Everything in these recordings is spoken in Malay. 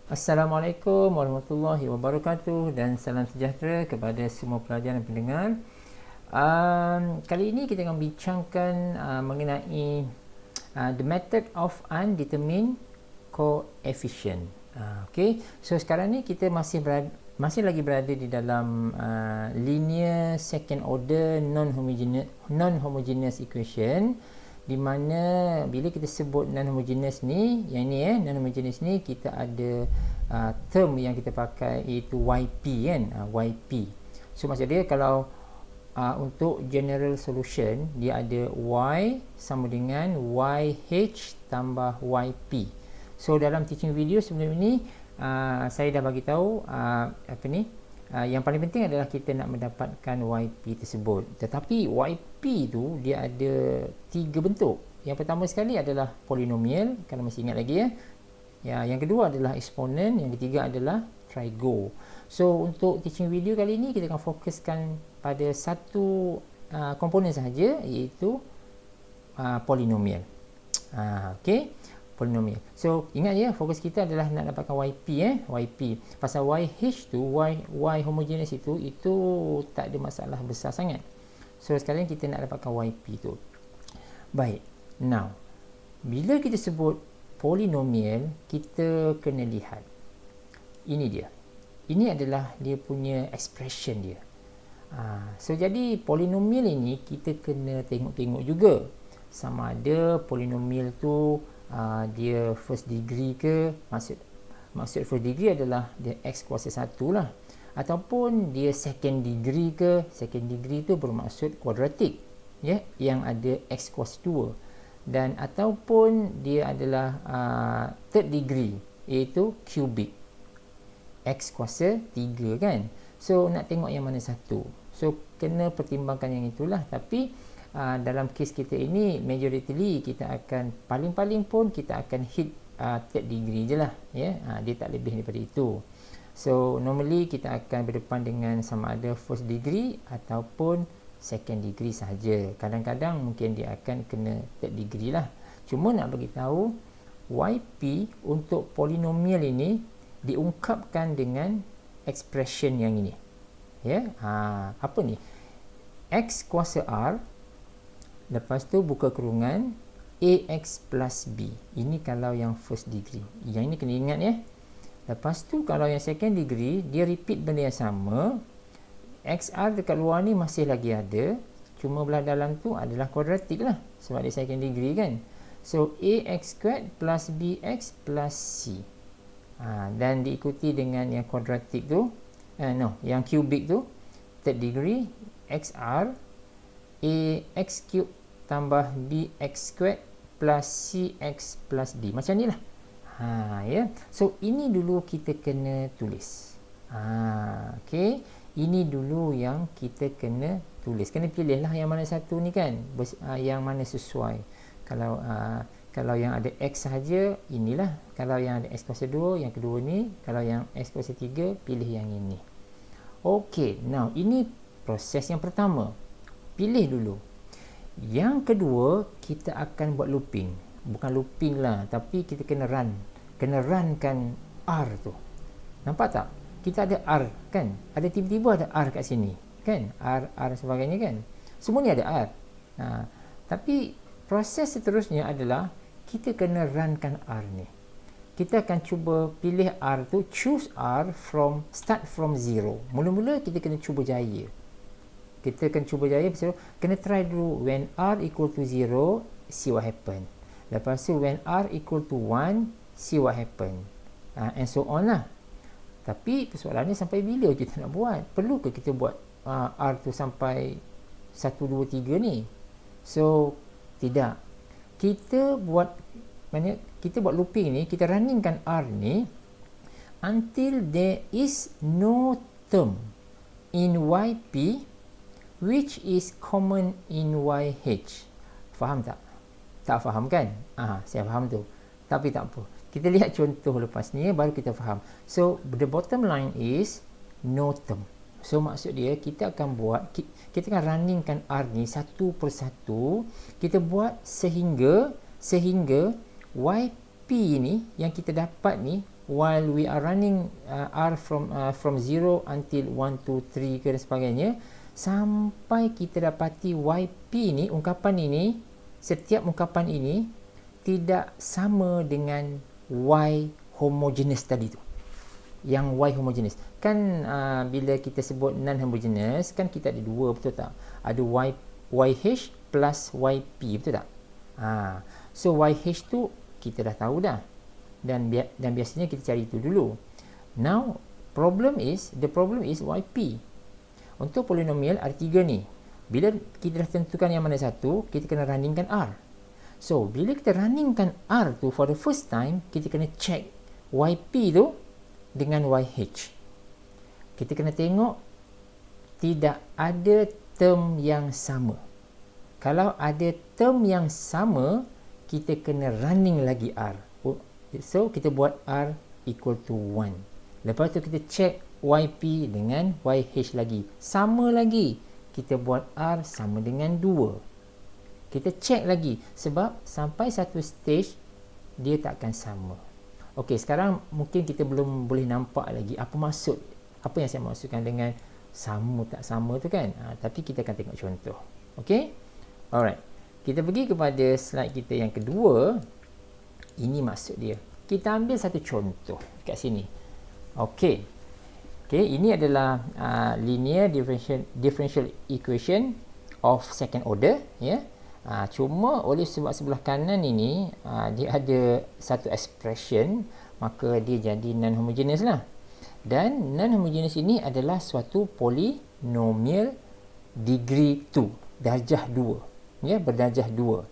Assalamualaikum warahmatullahi wabarakatuh dan salam sejahtera kepada semua pelajar dan pendengar. Kali ini kita akan bincangkan mengenai the method of undetermined coefficient. Okay, so sekarang ni kita masih lagi berada di dalam linear second order non-homogeneous equation, di mana bila kita sebut non-homogeneous ni, yang ni non-homogeneous ni, kita ada term yang kita pakai iaitu YP kan, YP. So maksud dia kalau untuk general solution dia ada Y sama dengan YH tambah YP. So dalam teaching video sebelum ini saya dah bagi tahu yang paling penting adalah kita nak mendapatkan YP tersebut. Tetapi YP tu dia ada 3 bentuk. Yang pertama sekali adalah polinomial, kalau masih ingat lagi ya. Yang kedua adalah eksponen, yang ketiga adalah trigo. So untuk teaching video kali ini kita akan fokuskan pada satu komponen sahaja, iaitu polinomial. Okey, polinomial. So ingat ya, fokus kita adalah nak dapatkan YP YP. Pasal YH tu, Y homogeneous itu tak ada masalah besar sangat. So sekarang kita nak dapatkan YP tu. Baik. Now, bila kita sebut polinomial, kita kena lihat. Ini dia. Ini adalah dia punya expression dia. So jadi polinomial ini kita kena tengok-tengok juga sama ada polinomial tu dia first degree ke, maksud first degree adalah dia x kuasa 1 lah, ataupun dia second degree ke. Second degree tu bermaksud kuadratik ya, yang ada x kuasa 2, dan ataupun dia adalah third degree, iaitu cubic, x kuasa 3 kan. So nak tengok yang mana satu, so kena pertimbangkan yang itulah. Tapi dalam kes kita ini majority kita akan paling-paling pun kita akan hit third degree je lah ya. Dia tak lebih daripada itu. So normally kita akan berdepan dengan sama ada first degree ataupun second degree sahaja. Kadang-kadang mungkin dia akan kena third degree lah. Cuma nak bagi tahu YP untuk polinomial ini diungkapkan dengan expression yang ini ya. Apa ni? X kuasa R, lepas tu buka kurungan AX plus B. Ini kalau yang first degree. Yang ini kena ingat ya. Lepas tu kalau yang second degree, dia repeat benda yang sama. XR dekat luar ni masih lagi ada, cuma belah dalam tu adalah kuadratik lah, sebab dia second degree kan. So AX squared plus BX plus C. Dan diikuti dengan yang kuadratik tu, yang cubic tu, third degree, XR AX cube tambah BX squared plus CX plus D. Macam ni lah. Ya. So ini dulu kita kena tulis. Okay. Ini dulu yang kita kena tulis. Kena pilih lah yang mana satu ni kan, yang mana sesuai. Kalau yang ada X sahaja, inilah. Kalau yang ada X kuasa 2, yang kedua ni. Kalau yang X kuasa 3, pilih yang ini. Ok, now ini proses yang pertama. Pilih dulu. Yang kedua, kita akan buat looping. Bukan looping lah, tapi kita kena run. Kena runkan R tu. Nampak tak? Kita ada R kan? Ada tiba-tiba ada R kat sini kan? R sebagainya kan? Semua ni ada R. Tapi proses seterusnya adalah kita kena runkan R ni. Kita akan cuba pilih R tu, choose R start from 0. Mula-mula kita kena cuba jaya. Kita akan cuba jaya, kena try dulu when R equal to 0, see what happen. Lepas tu when R equal to 1, see what happen. And so on lah. Tapi persoalannya sampai bila kita nak buat? Perlu ke kita buat R tu sampai 1, 2, 3 ni? So tidak. Kita buat looping ni, kita runningkan R ni until there is no term in YP which is common in YH. Faham tak? Tak faham kan? Saya faham tu. Tapi tak apa. Kita lihat contoh lepas ni baru kita faham. So the bottom line is no term. So maksud dia kita akan runningkan R ni satu persatu. Kita buat sehingga YP ni yang kita dapat ni while we are running R from 0 until 1, 2, 3 dan sebagainya, sampai kita dapati YP ni, ungkapan ini, setiap ungkapan ini tidak sama dengan Y homogeneous tadi tu. Yang Y homogeneous kan, bila kita sebut non-homogeneous kan kita ada dua, betul tak? Ada YH plus YP, betul tak? So YH tu kita dah tahu dah, dan biasanya kita cari itu dulu. Now the problem is YP. Untuk polinomial ada 3 ni, bila kita dah tentukan yang mana satu, kita kena runningkan R. So bila kita runningkan R tu for the first time, kita kena check YP tu dengan YH. Kita kena tengok tidak ada term yang sama. Kalau ada term yang sama, kita kena running lagi R. So kita buat R equal to 1. Lepas tu kita check YP dengan YH lagi, sama lagi, kita buat R sama dengan 2. Kita check lagi, sebab sampai satu stage dia takkan sama. Okey, sekarang mungkin kita belum boleh nampak lagi apa yang saya maksudkan dengan sama tak sama tu kan. Tapi kita akan tengok contoh. Okey, alright, kita pergi kepada slide kita yang kedua. Ini maksud dia. Kita ambil satu contoh kat sini. Okey, ini adalah linear differential equation of second order, ya. Cuma oleh sebab sebelah kanan ini dia ada satu expression, maka dia jadi non-homogeneous lah. Dan non-homogeneous ini adalah suatu polinomial degree 2, darjah 2, ya, berdarjah 2.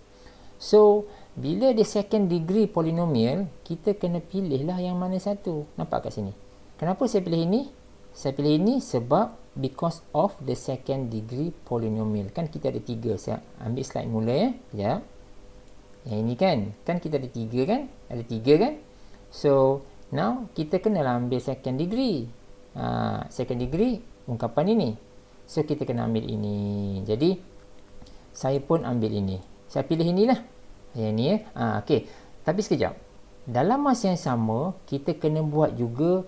So bila dia second degree polinomial, kita kena pilihlah yang mana satu. Nampak kat sini. Kenapa saya pilih ini? Saya pilih ini sebab because of the second degree polynomial. Kan kita ada 3. Saya ambil slide mula ya. Sekejap. Yang ini kan kita ada 3 kan? Ada 3 kan? So now kita kena ambil second degree. Second degree ungkapan ini. So kita kena ambil ini. Jadi saya pun ambil ini. Saya pilih inilah. Yang ni ya. Okey. Tapi sekejap. Dalam masa yang sama, kita kena buat juga,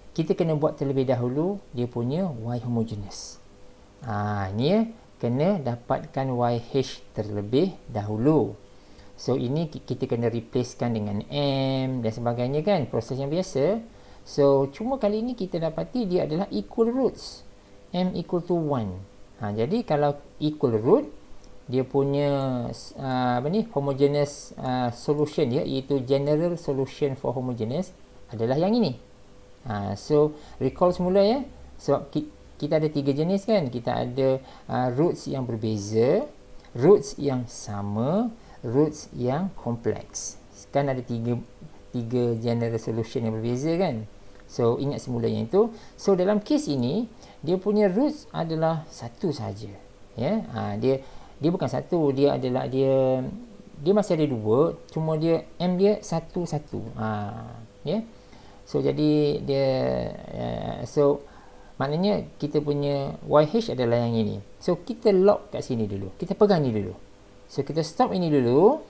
kita kena buat terlebih dahulu dia punya Y homogeneous. Ni ya, kena dapatkan YH terlebih dahulu. So ini kita kena replacekan dengan M dan sebagainya kan, proses yang biasa. So cuma kali ini kita dapati dia adalah equal roots. M equal to 1. Jadi kalau equal root, dia punya homogeneous solution dia, iaitu general solution for homogeneous adalah yang ini. So recall semula ya, sebab kita ada 3 jenis kan. Kita ada roots yang berbeza, roots yang sama, roots yang kompleks. Kan ada 3 general solution yang berbeza kan. So ingat semula yang itu. So dalam kes ini, dia punya roots adalah satu saja ya. Dia bukan satu, dia masih ada 2, cuma dia M dia satu. Ya. So jadi dia so maknanya kita punya YH adalah yang ini. So kita lock kat sini dulu. Kita pegang ni dulu. So kita stop ini dulu,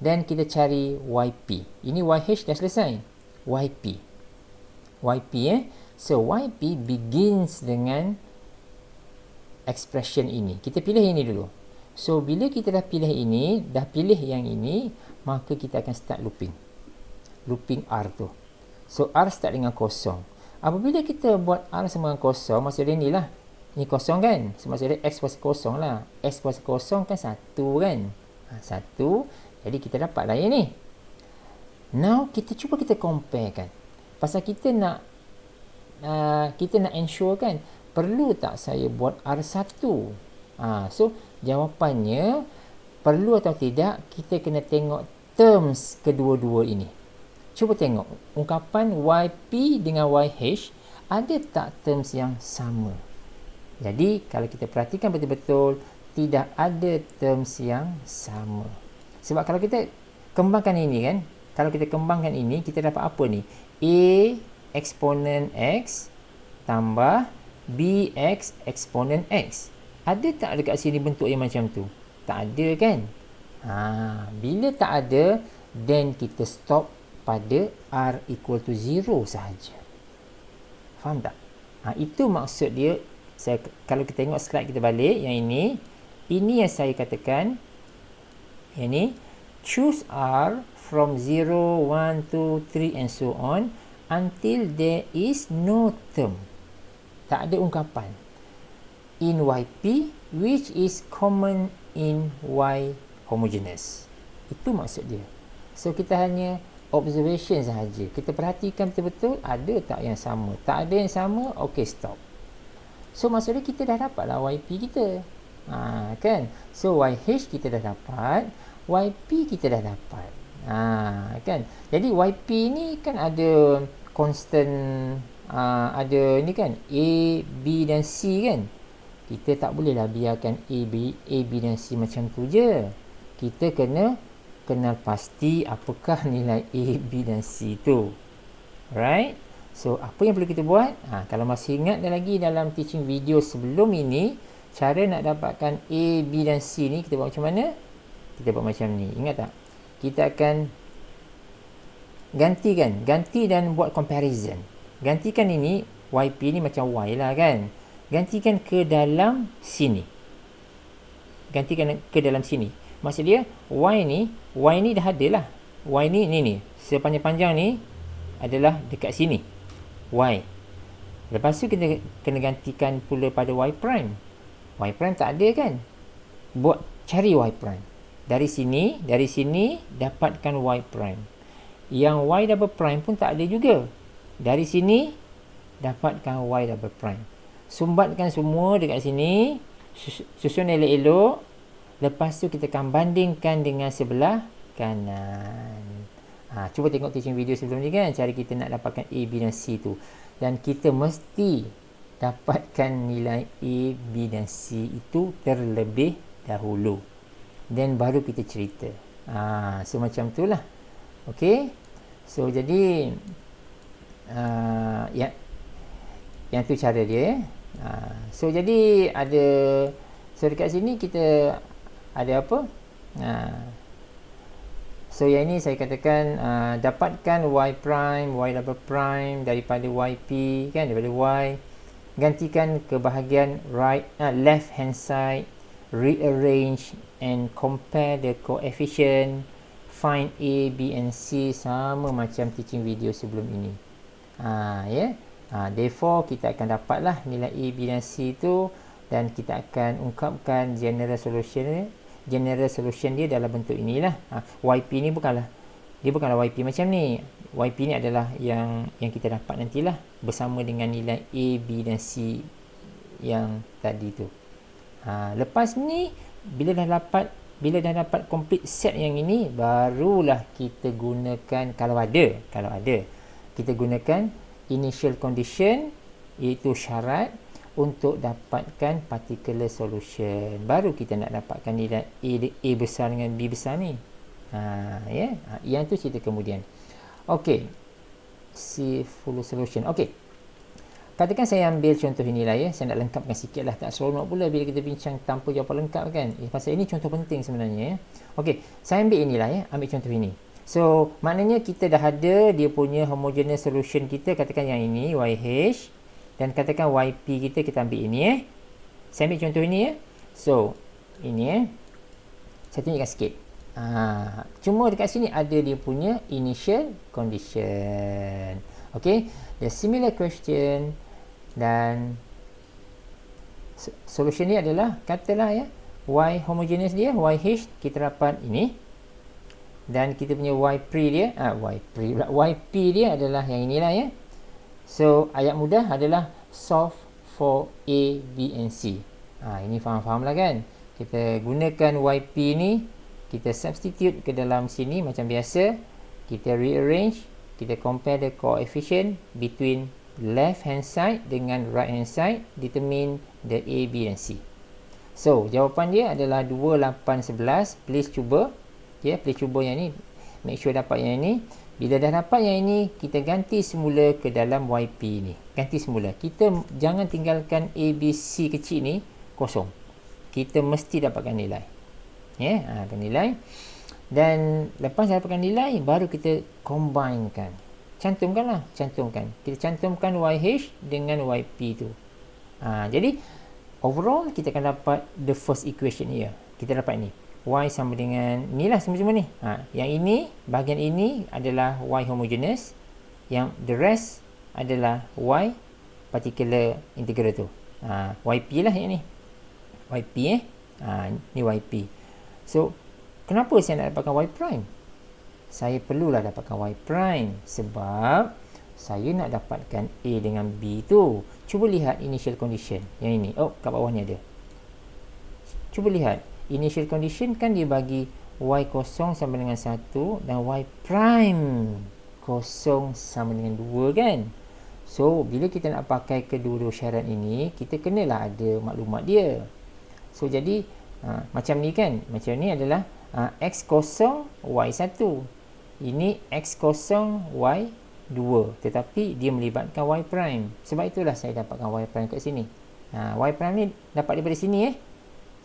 dan kita cari YP. Ini YH dah selesai. YP So YP begins dengan expression ini. Kita pilih ini dulu. So bila kita dah pilih ini, dah pilih yang ini, maka kita akan start looping R tu. So R start dengan kosong. Apabila kita buat R sama dengan kosong, maksud dia ni lah, ni kosong kan, so maksud dia X kuasa kosong lah. X kuasa kosong kan 1 kan, 1. Jadi kita dapat lah yang ni. Now kita cuba kita compare kan, pasal kita nak ensure kan, perlu tak saya buat R1. So jawapannya perlu atau tidak, kita kena tengok terms kedua-dua ini. Cuba tengok ungkapan YP dengan YH, ada tak terms yang sama? Jadi kalau kita perhatikan betul-betul, tidak ada terms yang sama. Sebab kalau kita kembangkan ini kan, kita dapat apa ni? A eksponen X tambah BX eksponen X. Ada tak dekat sini bentuk yang macam tu? Tak ada kan? Bila tak ada, then kita stop pada R equal to 0 sahaja. Faham tak? Itu maksud dia. Kalau kita tengok slide kita balik, yang ini yang saya katakan, yang ini, choose R from 0, 1, 2, 3 and so on until there is no term. Tak ada ungkapan in YP which is common in Y homogeneous. Itu maksud dia. So kita hanya observation sahaja. Kita perhatikan betul-betul ada tak yang sama. Tak ada yang sama, okay, stop. So maksudnya kita dah dapat lah YP kita. Kan? So YH kita dah dapat, YP kita dah dapat. Kan? Jadi YP ni kan ada constant, ada ni kan, A, B dan C kan. Kita tak bolehlah biarkan A, B dan C macam tu je. Kita kena kenal pasti apakah nilai A, B dan C tu. Alright? So, apa yang perlu kita buat? Kalau masih ingat lagi dalam teaching video sebelum ini, cara nak dapatkan A, B dan C ni, kita buat macam mana? Kita buat macam ni. Ingat tak? Kita akan ganti dan buat comparison. Gantikan ini, YP ni macam Y lah kan. Gantikan ke dalam sini. Gantikan ke dalam sini. Maksud dia, Y ni dah ada lah. Y ni. Sepanjang-panjang ni adalah dekat sini. Y. Lepas tu kita kena gantikan pula pada Y prime. Y prime tak ada kan? Cari Y prime. Dari sini dapatkan Y prime. Yang Y double prime pun tak ada juga. Dari sini dapatkan Y double prime. Sumbatkan semua dekat sini, susun elok-elok. Lepas tu kita akan bandingkan dengan sebelah kanan. Cuba tengok teaching video sebelum ni kan, cara kita nak dapatkan A, B dan C tu. Dan kita mesti dapatkan nilai A, B dan C itu terlebih dahulu. Dan baru kita cerita. So macam tu lah. Okay. So jadi yang tu cara dia. So jadi ada, so dekat sini kita ada apa? So yang ini saya katakan dapatkan Y prime, Y double prime daripada YP kan, daripada Y. Gantikan ke bahagian left hand side, rearrange and compare the coefficient, find A, B and C, sama macam teaching video sebelum ini. Therefore kita akan dapatlah nilai A, B dan C tu, dan kita akan ungkapkan general solution dia dalam bentuk inilah. YP ni bukanlah YP macam ni. YP ni adalah yang kita dapat nantilah bersama dengan nilai A, B dan C yang tadi tu. Lepas ni bila dah dapat complete set yang ini, barulah kita gunakan, kalau ada kita gunakan initial condition, iaitu syarat untuk dapatkan particular solution. Baru kita nak dapatkan nilai A besar dengan B besar ni. Yang tu cerita kemudian. Okey. C full solution. Okey. Katakan saya ambil contoh inilah ya. Saya nak lengkapkan sikit lah. Tak seronok pula bila kita bincang tanpa jawapan lengkap kan. Pasal ini contoh penting sebenarnya ya. Okey. Saya ambil inilah ya. Ambil contoh ini. So, maknanya kita dah ada dia punya homogeneous solution kita. Katakan yang ini, YH. Dan katakan YP kita ambil ini Saya ambil contoh ini So, ini saya tunjukkan sikit. Cuma dekat sini ada dia punya initial condition. Okay. The similar question. Dan solution ni adalah, katalah ya, Y homogeneous dia, YH kita dapat ini. Dan kita punya YP dia adalah yang inilah ya. So, ayat mudah adalah solve for A, B and C. Ini faham-faham lah kan. Kita gunakan YP ni, kita substitute ke dalam sini macam biasa. Kita rearrange, kita compare the coefficient between left hand side dengan right hand side, determine the A, B dan C. So, jawapan dia adalah 2, 8, 11. Please cuba. Please cuba yang ni. Make sure dapat yang ni. Bila dah dapat yang ini, kita ganti semula ke dalam YP ni. Ganti semula. Kita jangan tinggalkan A, B, C kecil ni kosong. Kita mesti dapatkan nilai. Nilai. Dan lepas dapatkan nilai, baru kita combinekan. Cantumkan. Kita cantumkan YH dengan YP tu. Jadi overall kita akan dapat the first equation here. Kita dapat ni. Y sama dengan ni lah semua-semua ni. Yang ini, bahagian ini adalah Y homogeneous. Yang the rest adalah Y particular integral tu. YP lah yang ni. YP ni YP. So, kenapa saya nak dapatkan Y prime? Saya perlulah dapatkan Y prime sebab saya nak dapatkan A dengan B tu. Cuba lihat initial condition yang ini. Kat bawah ni ada. Cuba lihat. Initial condition kan dia bagi Y kosong sama dengan 1 dan Y prime kosong sama dengan 2 kan. So, bila kita nak pakai kedua-dua syarat ini, kita kenalah ada maklumat dia. So, jadi macam ni kan. Macam ni adalah X kosong Y1. Ini X kosong Y2. Tetapi dia melibatkan Y prime. Sebab itulah saya dapatkan Y prime kat sini. Y prime ni dapat daripada sini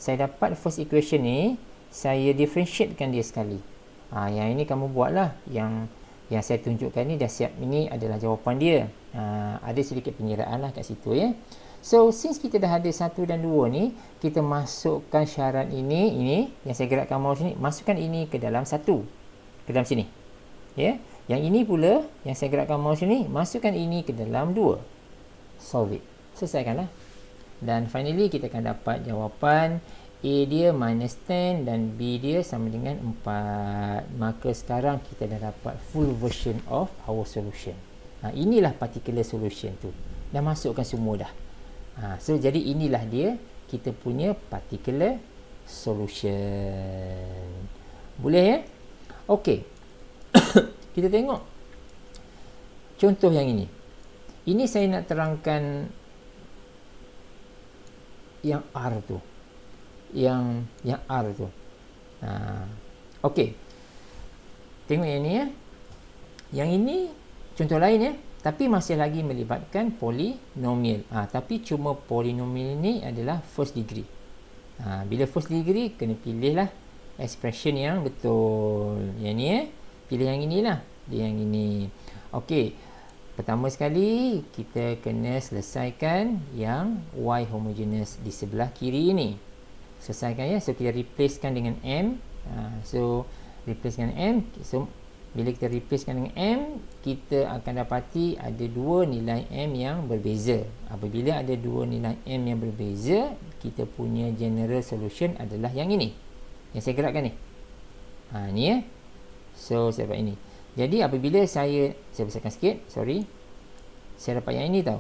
Saya dapat first equation ni, saya differentiatekan dia sekali. Yang ini kamu buatlah. Yang saya tunjukkan ni dah siap. Ini adalah jawapan dia. Ada sedikit penyeraan lah kat situ ya. So, since kita dah ada 1 dan 2 ni, kita masukkan syarat ini yang saya gerakkan mouse ni, masukkan ini ke dalam 1. Ke dalam sini. Ya. Yang ini pula, yang saya gerakkan mouse ni, masukkan ini ke dalam 2. Solve it. Selesaikanlah. Dan finally, kita akan dapat jawapan A dia minus 10 dan B dia sama dengan 4. Maka sekarang kita dah dapat full version of our solution. Inilah particular solution tu. Dah masukkan semua dah. So, jadi inilah dia kita punya particular solution. Boleh ya? Okey. Kita tengok contoh yang ini. Ini saya nak terangkan yang R tu. Yang R tu. Okey. Tengok yang ni ya. Yang ini contoh lain ya. Tapi masih lagi melibatkan polinomial. Tapi cuma polinomial ni adalah first degree. Bila first degree, kena pilihlah expression yang betul. Yang ni pilih yang inilah. Dia yang ini. Okey. Pertama sekali, kita kena selesaikan yang Y homogeneous di sebelah kiri ini. Selesaikan ya. So, kita replacekan dengan M. So, replacekan M. So, bila kita replacekan dengan M, kita akan dapati ada dua nilai M yang berbeza. Apabila ada dua nilai M yang berbeza, kita punya general solution adalah yang ini. Yang saya gerakkan ni. Ni ya. So, saya dapat ini. Jadi, apabila saya besarkan sikit. Sorry. Saya dapat yang ini tau.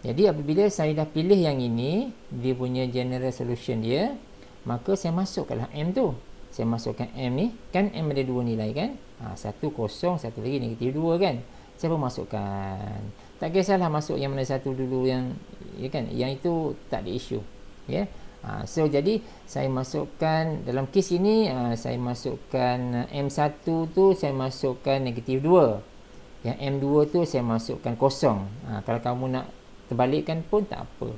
Jadi, apabila saya dah pilih yang ini, dia punya general solution dia, maka saya masukkanlah M tu. Saya masukkan M ni. Kan M ada dua nilai kan? Satu kosong, satu lagi negatif 2 kan. Saya pun masukkan. Tak kisahlah masuk yang mana satu dulu yang ya kan, yang itu tak ada isu ya. So jadi saya masukkan dalam kes ini, saya masukkan M1 tu saya masukkan negatif 2. Yang M2 tu saya masukkan kosong. Kalau kamu nak terbalikkan pun tak apa.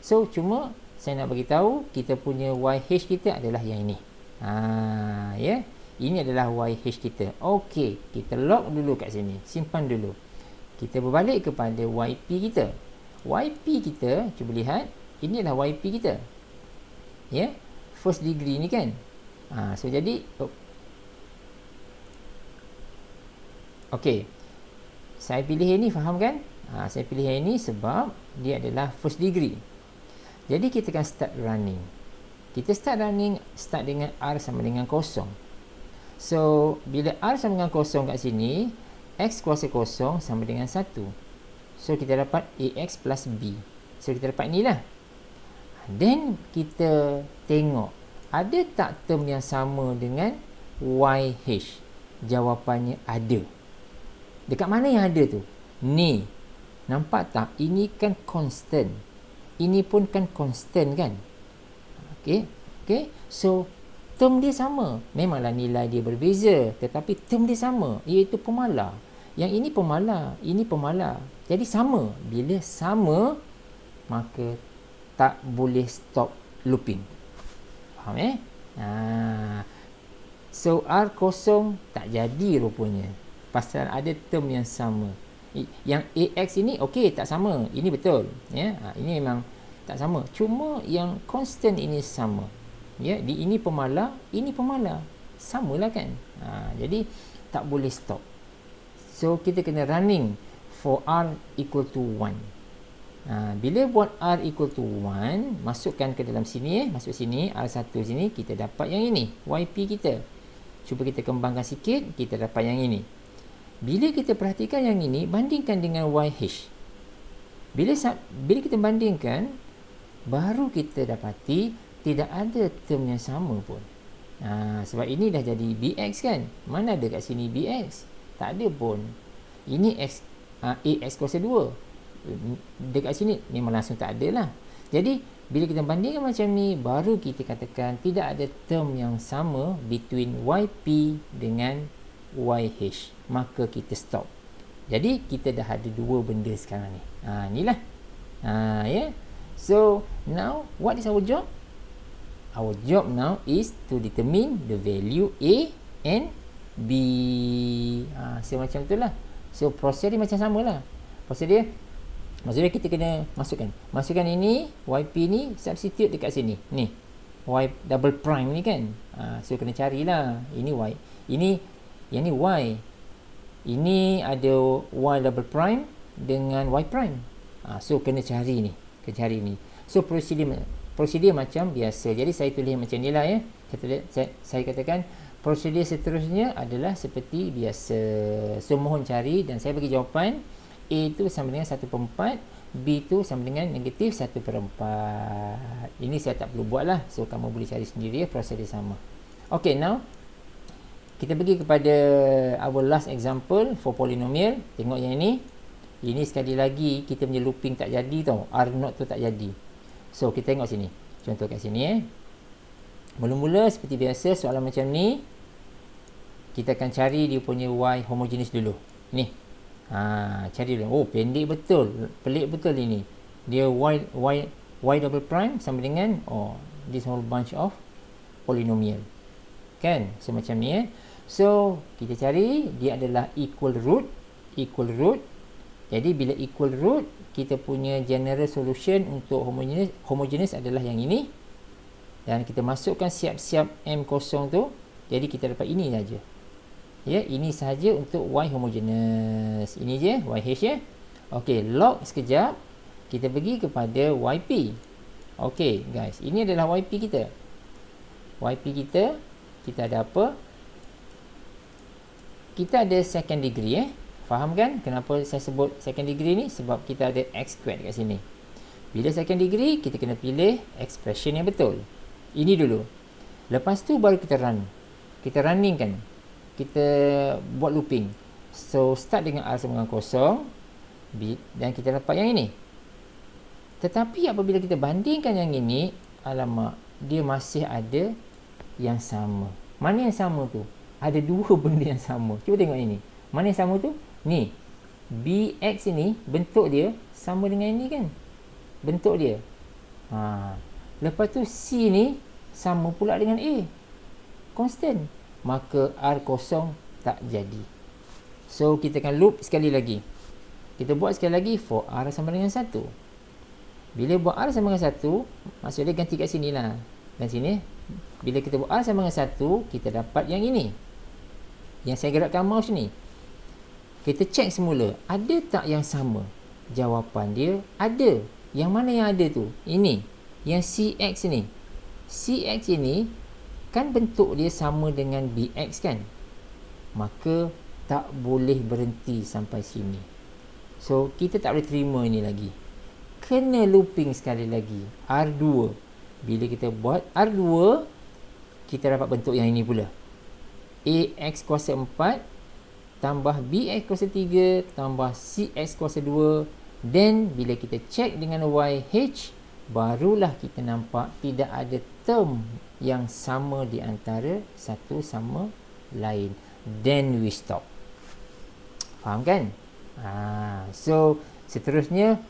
So cuma saya nak bagi tahu kita punya YH kita adalah yang ini. Ya. Ini adalah YH kita. Okey, kita lock dulu kat sini. Simpan dulu. Kita berbalik kepada YP kita. YP kita, cuba lihat. Ini adalah YP kita. Ya. First degree ni kan. So, jadi. Okey. Saya pilih yang ni, faham kan? Saya pilih yang ni sebab dia adalah first degree. Jadi, kita akan start running. Kita start dengan R sama dengan kosong. So, bila R sama dengan kosong kat sini, X kuasa kosong sama dengan 1. So, kita dapat AX plus B. So, kita dapat inilah. Then, kita tengok. Ada tak term yang sama dengan YH? Jawapannya ada. Dekat mana yang ada tu? Ni. Nampak tak? Ini kan constant. Ini pun kan constant kan? Okay. So, term dia sama. Memanglah nilai dia berbeza. Tetapi term dia sama. Iaitu pemalar. Yang ini pemalar. Ini pemalar. Jadi sama. Bila sama, maka tak boleh stop looping. Faham So R0 tak jadi rupanya, pasal ada term yang sama. Yang AX ini okey, tak sama, ini betul ya. Ini memang tak sama, cuma yang constant ini sama ya. Di ini pemalar, ini pemalar, samalah kan. Jadi tak boleh stop. So kita kena running for R equal to 1. Bila buat R equal to 1, masukkan ke dalam sini, masuk sini, R1 sini, kita dapat yang ini, YP kita. Cuba kita kembangkan sikit, kita dapat yang ini. Bila kita perhatikan yang ini, bandingkan dengan YH. Bila kita bandingkan, baru kita dapati tidak ada term yang sama pun. Sebab ini dah jadi BX kan. Mana ada kat sini BX? Tak ada pun. Ini AX kuasa 2. Dekat sini memang langsung tak ada lah. Jadi bila kita bandingkan macam ni, baru kita katakan tidak ada term yang sama between YP dengan YH. Maka kita stop. Jadi kita dah ada dua benda sekarang ni. Inilah. Yeah. So now what is our job? Our job now is to determine the value A and B. So macam tu lah. So proses dia macam sama lah. Proses dia, maksudnya kita kena masukkan ini, YP ni, substitute dekat sini. Ni Y double prime ni kan. So kena carilah. Ini Y, ini yang ni Y, ini ada Y double prime dengan Y prime. So kena cari ni, So prosedur macam biasa. Jadi saya tulis macam ni lah ya. Saya katakan prosedur seterusnya adalah seperti biasa. So mohon cari, dan saya bagi jawapan. A itu sama dengan 1/4, B itu sama dengan negatif 1/4. Ini saya tak perlu buat lah. So kamu boleh cari sendiri ya, prosedur sama. Okay, now kita pergi kepada our last example for polynomial. Tengok yang ini. Ini sekali lagi kita punya looping tak jadi tau. R0 tu tak jadi. So kita tengok sini. Contoh kat sini Mula-mula seperti biasa soalan macam ni, kita akan cari dia punya Y homogeneous dulu. Ni. Cari dulu. Oh, pendek betul. Pelik betul ini. Dia Y double prime sama dengan this whole bunch of polynomial. Kan? So macam ni So kita cari dia adalah equal root. Jadi bila equal root, kita punya general solution untuk homogeneous adalah yang ini. Dan kita masukkan siap-siap M0 tu. Jadi kita dapat ini saja. Ya, ini sahaja untuk Y homogeneous. Ini je YH ya. Okey, log sekejap. Kita pergi kepada YP. Okey guys, ini adalah YP kita. Kita ada apa? Kita ada second degree Faham kan kenapa saya sebut second degree ni? Sebab kita ada x squared kat sini. Bila second degree, kita kena pilih expression yang betul. Ini dulu. Lepas tu baru kita run. Kita running kan. Kita buat looping. So start dengan R sama dengan 0, dan kita dapat yang ini. Tetapi apabila kita bandingkan yang ini, alamak, dia masih ada yang sama. Mana yang sama tu? Ada dua benda yang sama. Cuba tengok ini. Mana yang sama tu? Ni. BX ini bentuk dia sama dengan ini kan? Bentuk dia. Lepas tu C ni sama pula dengan A. Constant. Maka R0 tak jadi. So kita akan loop sekali lagi. Kita buat sekali lagi for R sama dengan 1. Bila buat R sama dengan 1, maksudnya ganti kat sini lah. Dan sini, bila kita buat R sama dengan 1, kita dapat yang ini. Yang saya gerakkan mouse ni. Kita cek semula, ada tak yang sama? Jawapan dia ada. Yang mana yang ada tu? Ini. Yang CX ni. CX ini kan bentuk dia sama dengan BX kan? Maka tak boleh berhenti sampai sini. So kita tak boleh terima ini lagi. Kena looping sekali lagi. R2. Bila kita buat R2, kita dapat bentuk yang ini pula. AX kuasa 4 tambah BX kuasa 3 tambah CX kuasa 2. Dan bila kita cek dengan YH, barulah kita nampak tidak ada term yang sama di antara satu sama lain. Then we stop. Faham kan? So seterusnya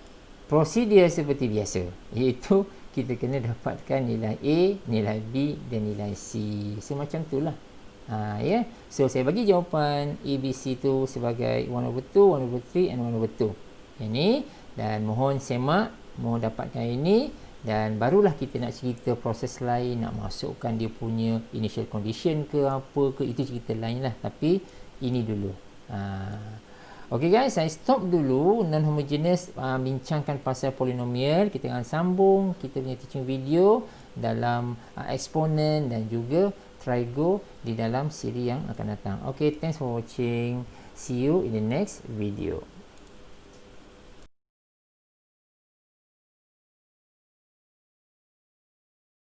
prosedur seperti biasa, iaitu kita kena dapatkan nilai A, nilai B dan nilai C. So macam itulah. Ya. So saya bagi jawapan ABC tu sebagai 1/2, 1/3 and 1/2. Yang ni, dan mohon semak, mohon dapatkan ini, dan barulah kita nak cerita proses lain, nak masukkan dia punya initial condition ke apa ke, itu cerita lain lah. Tapi ini dulu. Okay guys, saya stop dulu non-homogeneous bincangkan pasal polinomial. Kita akan sambung kita punya teaching video dalam exponent dan juga trigo di dalam siri yang akan datang. Okay, thanks for watching. See you in the next video.